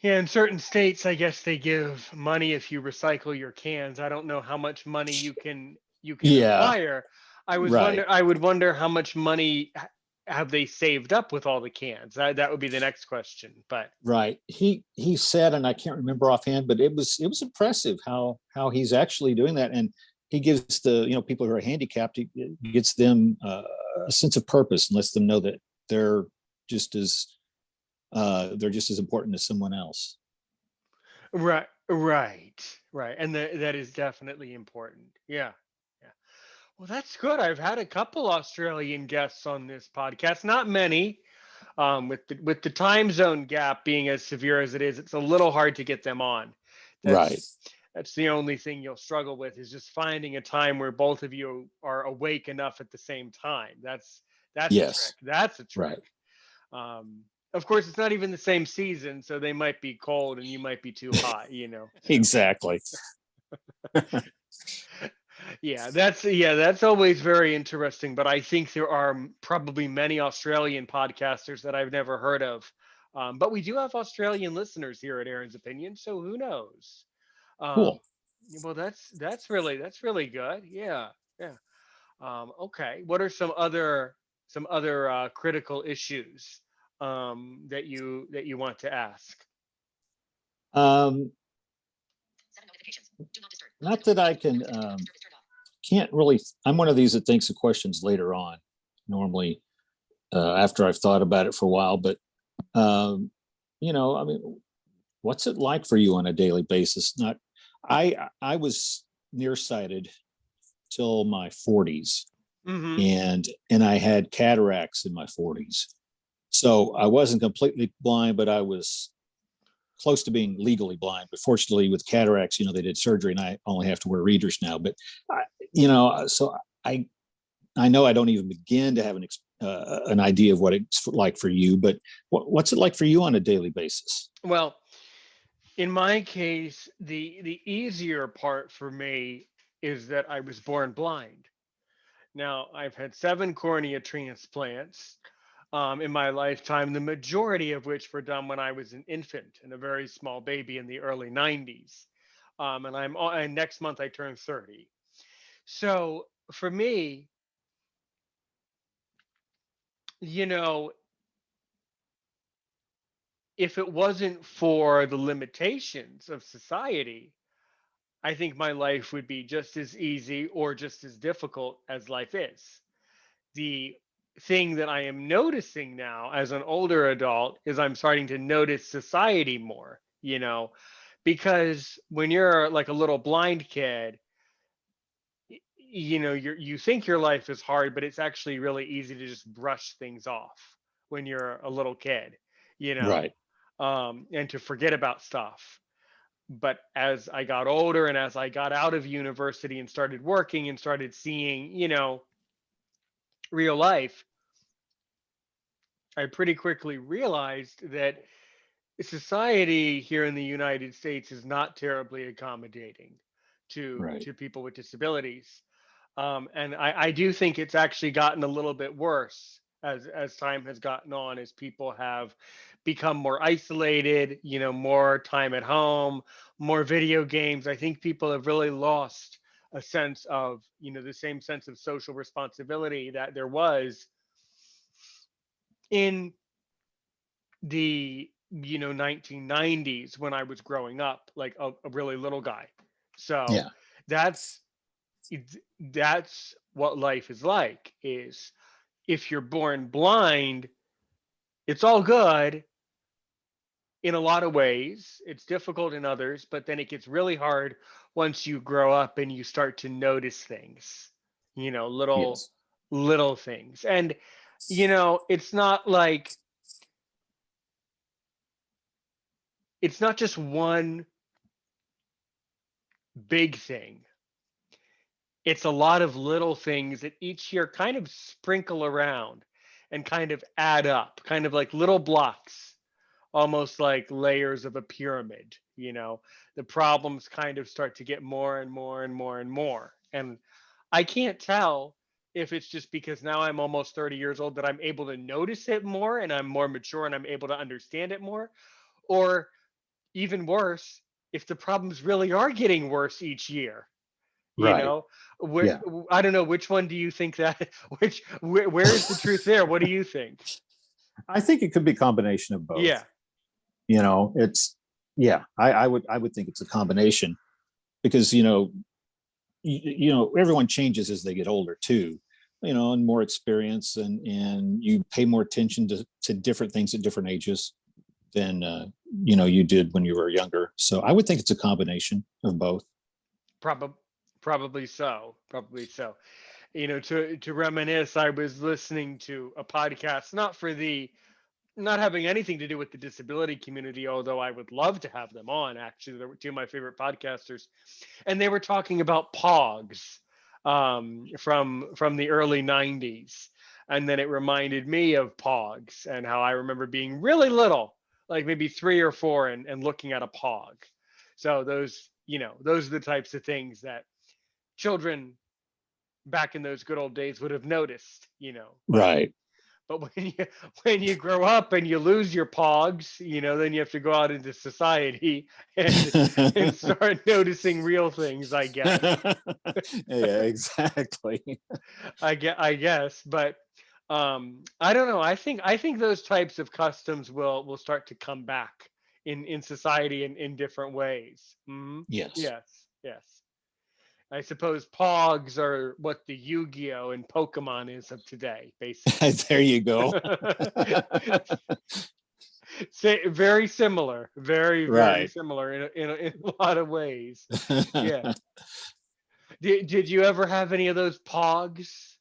Yeah, in certain states, I guess they give money if you recycle your cans. I don't know how much money you can Yeah, acquire. right, I would wonder how much money have they saved up with all the cans. That would be the next question. But right. He said, and I can't remember offhand, but it was impressive how he's actually doing that, and he gives the people who are handicapped, he gets them a sense of purpose and lets them know that they're just as they're just as important as someone else. right, right, and that is definitely important. Yeah, yeah. Well, that's good. I've had a couple Australian guests on this podcast. Not many. With the time zone gap being as severe as it is, it's a little hard to get them on. Right. That's the only thing you'll struggle with is just finding a time where both of you are awake enough at the same time. That's a trick. Yes. That's a trick. Right. Of course, it's not even the same season, so they might be cold and you might be too hot. So Exactly. yeah, that's always very interesting. But I think there are probably many Australian podcasters that I've never heard of. But we do have Australian listeners here at Aaron's Opinion, so who knows? Um, Cool. well, that's really good. Yeah, yeah. Okay. What are some other critical issues that you want to ask? Um, Not that I can can't really. I'm one of these that thinks of questions later on, normally after I've thought about it for a while. But um, I mean, what's it like for you on a daily basis? Not, I was nearsighted till my 40s, Mm-hmm. and I had cataracts in my 40s. So I wasn't completely blind, but I was close to being legally blind. But fortunately, with cataracts, they did surgery, and I only have to wear readers now. But so I know I don't even begin to have an idea of what it's like for you. But what's it like for you on a daily basis? Well, in my case, the easier part for me is that I was born blind. Now, I've had 7 cornea transplants in my lifetime, the majority of which were done when I was an infant and a very small baby in the early 90s. And next month I turn 30. So for me, you know, if it wasn't for the limitations of society, I think my life would be just as easy or just as difficult as life is. The thing that I am noticing now as an older adult is I'm starting to notice society more, because when you're like a little blind kid, you think your life is hard, but it's actually really easy to just brush things off when you're a little kid, you know, Right. and to forget about stuff. But as I got older and as I got out of university and started working and started seeing, real life, I pretty quickly realized that society here in the United States is not terribly accommodating to Right. to people with disabilities. And I do think it's actually gotten a little bit worse as time has gotten on, as people have become more isolated, more time at home, more video games. I think people have really lost a sense of, the same sense of social responsibility that there was in the 1990s when I was growing up, like a really little guy. So Yeah. that's that's what life is like, is if you're born blind, it's all good in a lot of ways. It's difficult in others, but then it gets really hard once you grow up and you start to notice things, little Yes. little things. And it's not like it's not just one big thing. It's a lot of little things that each year kind of sprinkle around and kind of add up, kind of like little blocks, almost like layers of a pyramid. The problems kind of start to get more and more and more and more. And I can't tell if it's just because now I'm almost 30 years old that I'm able to notice it more and I'm more mature and I'm able to understand it more, or even worse, if the problems really are getting worse each year. you Right. know where, Yeah. I don't know, which one do you think that where is the truth there? What do you think? I think it could be a combination of both. Yeah, It's yeah. I would think it's a combination because everyone changes as they get older too. And more experience, and you pay more attention to different things at different ages than you did when you were younger. So I would think it's a combination of both. probably probably so. To reminisce, I was listening to a podcast, not having anything to do with the disability community, although I would love to have them on. Actually, they were two of my favorite podcasters, and they were talking about Pogs, from the early '90s, and then it reminded me of Pogs and how I remember being really little, like maybe 3 or 4, and looking at a Pog. So those are the types of things that children back in those good old days would have noticed. But Right. when you grow up and you lose your pogs, then you have to go out into society and start noticing real things, I guess. Yeah, exactly. I guess, but I don't know. I think those types of customs will start to come back in society in different ways. Yes. Yes, yes. I suppose Pogs are what the Yu-Gi-Oh and Pokemon is of today, basically. There you go. Very similar, very, very Right. similar in a lot of ways. Yeah. Did you ever have any of those Pogs?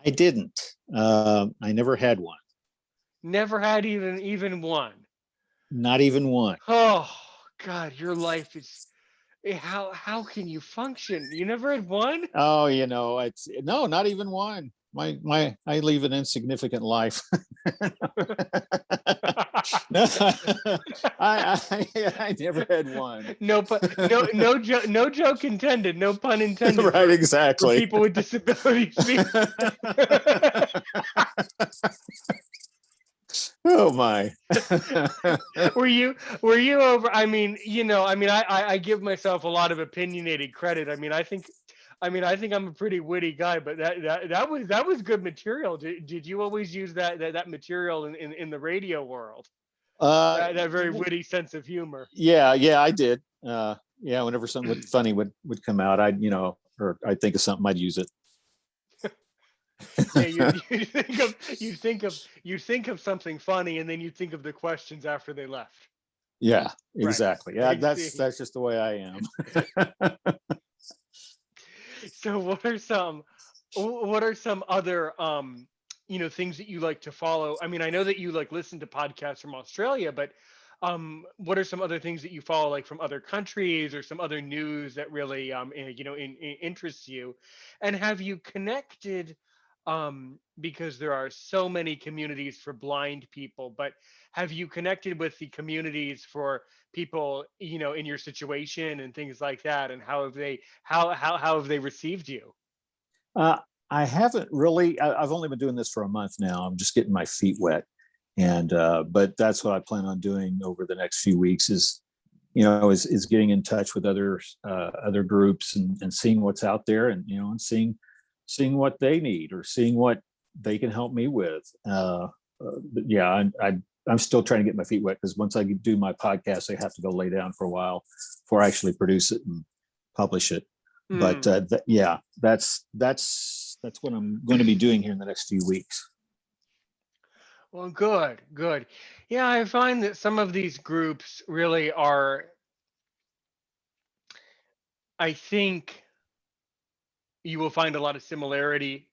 I didn't. I never had one. Never had even one. Not even one. Oh God, your life is, how can you function? You never had one? Oh, it's no, not even one. I leave an insignificant life. No, I never had one. No joke intended. No pun intended Right, for exactly. people with disabilities. Oh my. Were you over? I give myself a lot of opinionated credit. I think I'm a pretty witty guy, but that was good material. Did you always use that material in the radio world? Uh, That very witty sense of humor. yeah, I did. Yeah, whenever something funny would come out, or I'd think of something, I'd use it. Yeah, you think of something funny, and then you think of the questions after they left. Yeah, Right. exactly. Yeah, I that's see. that's just the way I am. So what are some other things that you like to follow? I know that you like listen to podcasts from Australia, but what are some other things that you follow, like from other countries, or some other news that really interests you? And have you connected, because there are so many communities for blind people, but have you connected with the communities for people in your situation and things like that, and how have they received you? uh, I haven't really. I've only been doing this for a month now. I'm just getting my feet wet, and but that's what I plan on doing over the next few weeks. Is getting in touch with other groups, and seeing what's out there, and seeing what they need, or seeing what they can help me with. But yeah, I'm still trying to get my feet wet, because once I do my podcast, I have to go lay down for a while before I actually produce it and publish it. But Hmm. yeah, that's that's what I'm going to be doing here in the next few weeks. Well, good, good. Yeah, I find that some of these groups really are, I think you will find a lot of similarity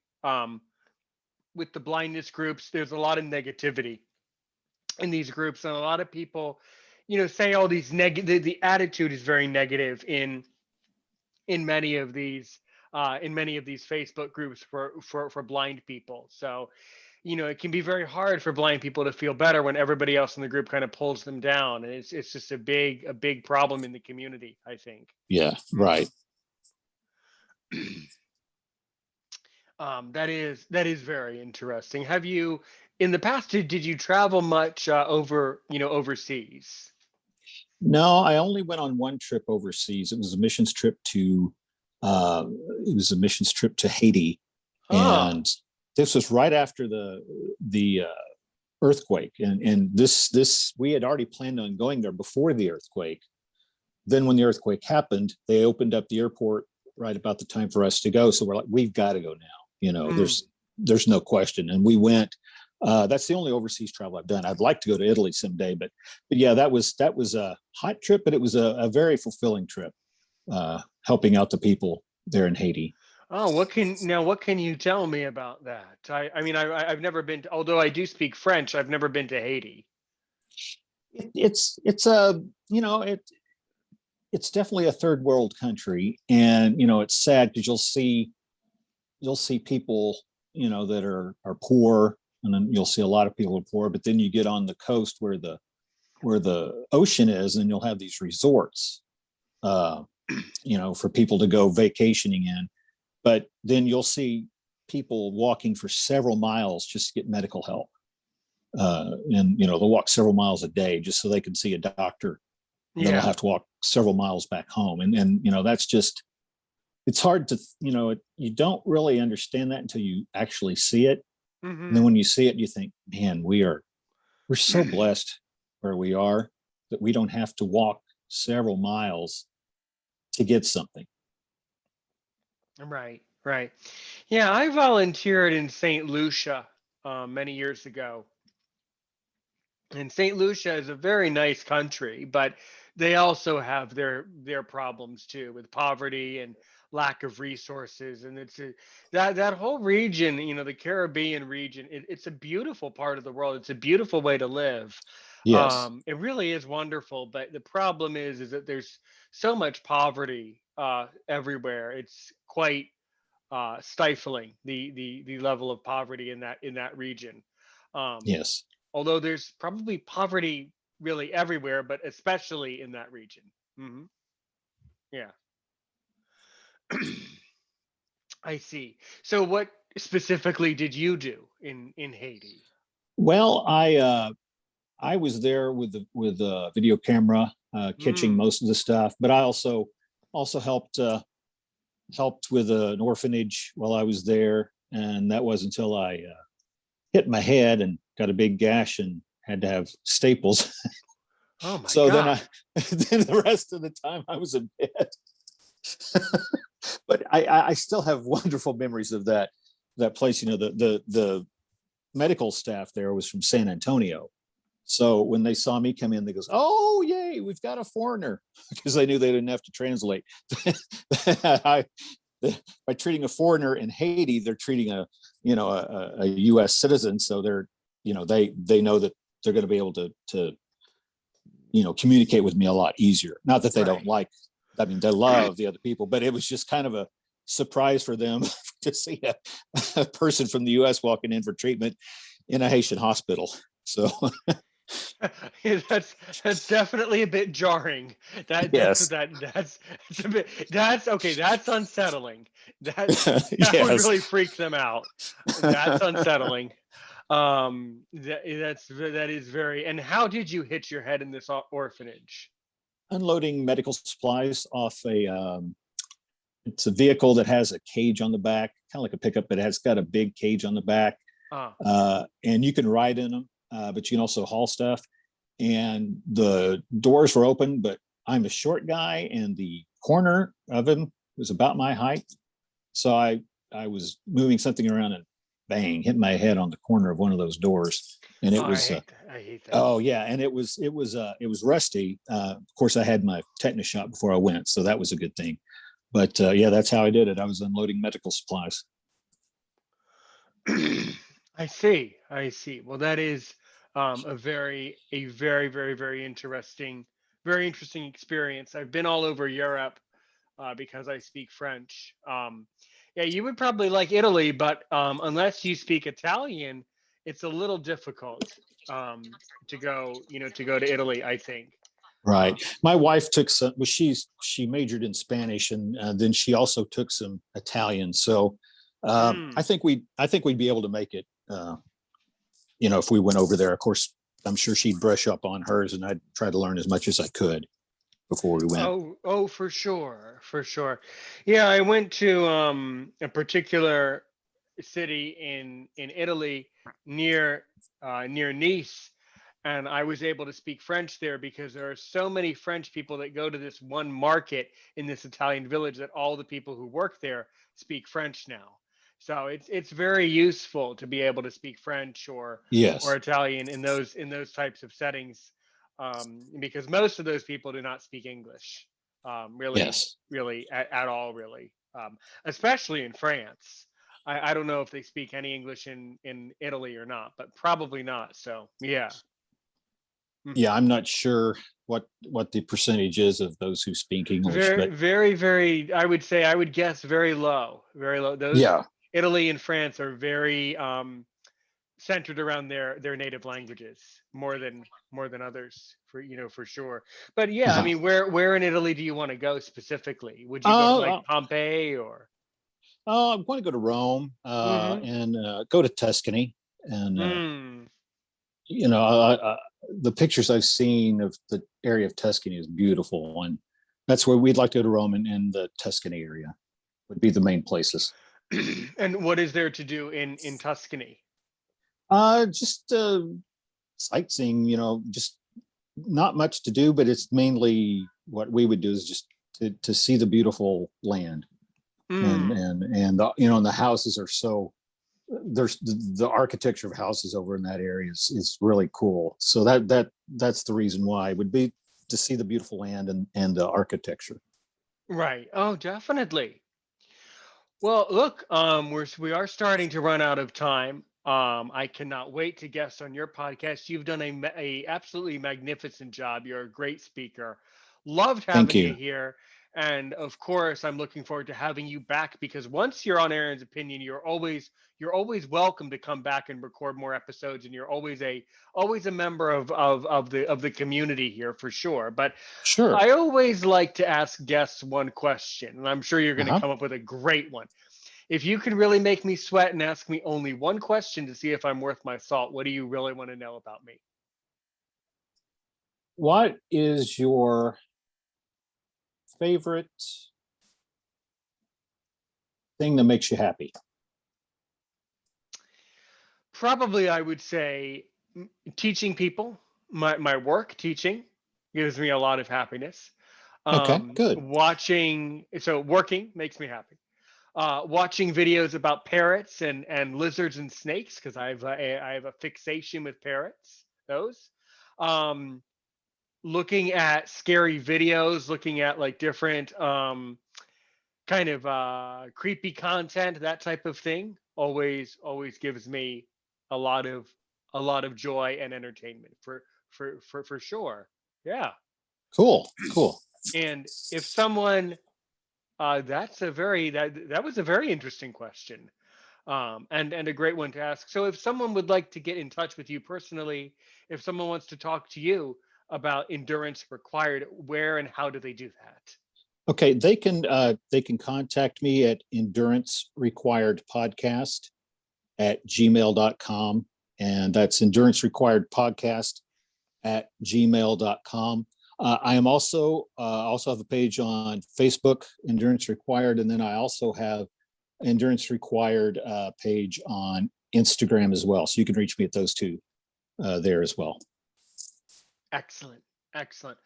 with the blindness groups. There's a lot of negativity in these groups, and a lot of people, say all these negative. The attitude is very negative in many of these Facebook groups for blind people. So, it can be very hard for blind people to feel better when everybody else in the group kind of pulls them down, and it's just a big problem in the community, I think. Yeah, right. That is very interesting. Have you, in the past, did you travel much overseas? No, I only went on one trip overseas. It was a missions trip to uh, it was a missions trip to Haiti, Ah, and this was right after the earthquake. And this we had already planned on going there before the earthquake. Then when the earthquake happened, they opened up the airport right about the time for us to go. So we're like, we've got to go now. mm, There's no question. And we went. That's the only overseas travel I've done. I'd like to go to Italy someday, but yeah, that was a hot trip, but it was a very fulfilling trip, helping out the people there in Haiti. oh, what can you tell me about that? I mean, I've never been to, although I do speak French, I've never been to Haiti. It's a it's definitely a third world country, and it's sad because you'll see people that are poor, and then you'll see a lot of people are poor. But then you get on the coast where the ocean is, and you'll have these resorts, uh, for people to go vacationing in. But then you'll see people walking for several miles just to get medical help, and they'll walk several miles a day just so they can see a doctor, and then they'll Yeah. have to walk several miles back home. And that's just, it's hard to, you don't really understand that until you actually see it. And then Hmm. when you see it, you think, man, we're so blessed where we are, that we don't have to walk several miles to get something. Right, right. Yeah, I volunteered in St. Lucia many years ago. And St. Lucia is a very nice country, but they also have their problems too, with poverty and lack of resources. And that whole region, the Caribbean region, it's a beautiful part of the world. It's a beautiful way to live. Yes. It really is wonderful, but the problem is that there's so much poverty everywhere. It's quite stifling, the level of poverty in that region. Um, Yes. although there's probably poverty really everywhere, but especially in that region. Hmm. Yeah. I see. So what specifically did you do in Haiti? Well, I was there with a video camera, catching Mm. most of the stuff, but I also helped with an orphanage while I was there, and that was until I hit my head and got a big gash and had to have staples. Oh my So then God. then the rest of the time I was in bed. But I still have wonderful memories of that place. The medical staff there was from San Antonio. So when they saw me come in, they goes, "Oh, yay, we've got a foreigner," because they knew they didn't have to translate. I, by treating a foreigner in Haiti, they're treating a U.S. citizen, so they know that they're going to be able to communicate with me a lot easier. Not that they don't Right. like, I mean, they love the other people, but it was just kind of a surprise for them to see a person from the U.S. walking in for treatment in a Haitian hospital. So Yeah, that's definitely a bit jarring. That that's yes, that that's that's a bit that's okay. That's unsettling. That that would yes. really freak them out. That's unsettling. That is very. And how did you hit your head in this orphanage? Unloading medical supplies off it's a vehicle that has a cage on the back, kind of like a pickup, but it has got a big cage on the back, Ah, and you can ride in them, but you can also haul stuff. And the doors were open, but I'm a short guy, and the corner of him was about my height, so I I was moving something around and bang, hit my head on the corner of one of those doors. And Oh, it I was, hate that. I hate that. oh yeah. And it was rusty. Of course I had my tetanus shot before I went. So that was a good thing. But yeah, that's how I did it. I was unloading medical supplies. I see. I see. Well, that is a very, very, very interesting experience. I've been all over Europe because I speak French. Yeah, you would probably like Italy, but unless you speak Italian, it's a little difficult to go, to go to Italy, I think. Right. Um, My wife took some, well, she majored in Spanish and then she also took some Italian. So mm. I think we'd be able to make it, if we went over there. Of course, I'm sure she'd brush up on hers and I'd try to learn as much as I could before we went. Oh, for sure, for sure. Yeah, I went to a particular city in Italy near near Nice, and I was able to speak French there because there are so many French people that go to this one market in this Italian village that all the people who work there speak French now. So it's very useful to be able to speak French or Yes. Italian in those types of settings, because most of those people do not speak English, Yes. really at all, really, especially in France. I don't know if they speak any English in Italy or not, but probably not. So yeah. Yeah. Mhm. I'm not sure what the percentage is of those who speak English, Very, but very, very. I would say I would guess very low, very low. Those yeah. Italy and France are very centered around their native languages more than others for sure. But yeah, I Uh-huh. mean, where in Italy do you want to go specifically? Would you go to like Uh, Pompeii or? I want to go to Rome Mm-hmm. and go to Tuscany, and Mm. you know, I, I, the pictures I've seen of the area of Tuscany is beautiful, and that's where we'd like to go to Rome and in the Tuscany area would be the main places. And what is there to do in Tuscany? Just sightseeing, just not much to do, but it's mainly what we would do is just to see the beautiful land Mm. and and the houses are so there's the architecture of houses over in that area is really cool. So that's the reason why it would be to see the beautiful land and the architecture. Right. Oh, definitely. Well, look, we are starting to run out of time. I cannot wait to guest on your podcast. You've done a absolutely magnificent job. You're a great speaker. Loved Thank having you you. here, and of course, I'm looking forward to having you back because once you're on Aaron's Opinion, you're always welcome to come back and record more episodes, and you're always a member of the community here for sure. But Sure. I always like to ask guests one question, and I'm sure you're going to Uh-huh. come up with a great one. If you can really make me sweat and ask me only one question to see if I'm worth my salt, what do you really want to know about me? What is your favorite thing that makes you happy? Probably, I would say teaching people. My work teaching gives me a lot of happiness. Okay, good. Working makes me happy. Watching videos about parrots and lizards and snakes because I have a fixation with parrots. Those. Um, Looking at scary videos, looking at like different kind of creepy content, that type of thing, always gives me a lot of a lot of joy and entertainment for sure. Yeah. Cool. Cool. And if someone that's a very that was a very interesting question. And a great one to ask. So if someone would like to get in touch with you personally, if someone wants to talk to you about endurance required, where and how do they do that? Okay, they can contact me at endurance required podcast at gmail.com. And that's endurance required podcast at gmail.com. I am also have a page on Facebook, Endurance Required, and then I also have Endurance Required page on Instagram as well. So you can reach me at those two there as well. Excellent. Excellent.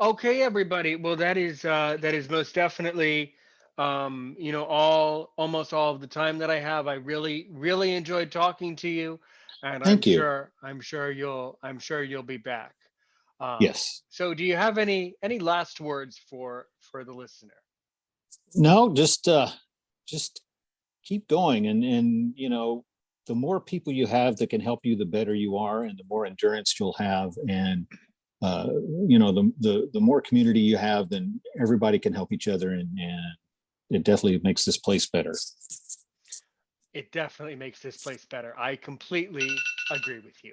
Okay, everybody. Well, that is most definitely You know, almost all of the time that I have. I really, really enjoyed talking to you, and Thank you. I'm sure you'll be back. Yes. So do you have any last words for the listener? No, just keep going, and the more people you have that can help you, the better you are, and the more endurance you'll have. And uh, the more community you have, then everybody can help each other, and it definitely makes this place better. It definitely makes this place better. I completely agree with you.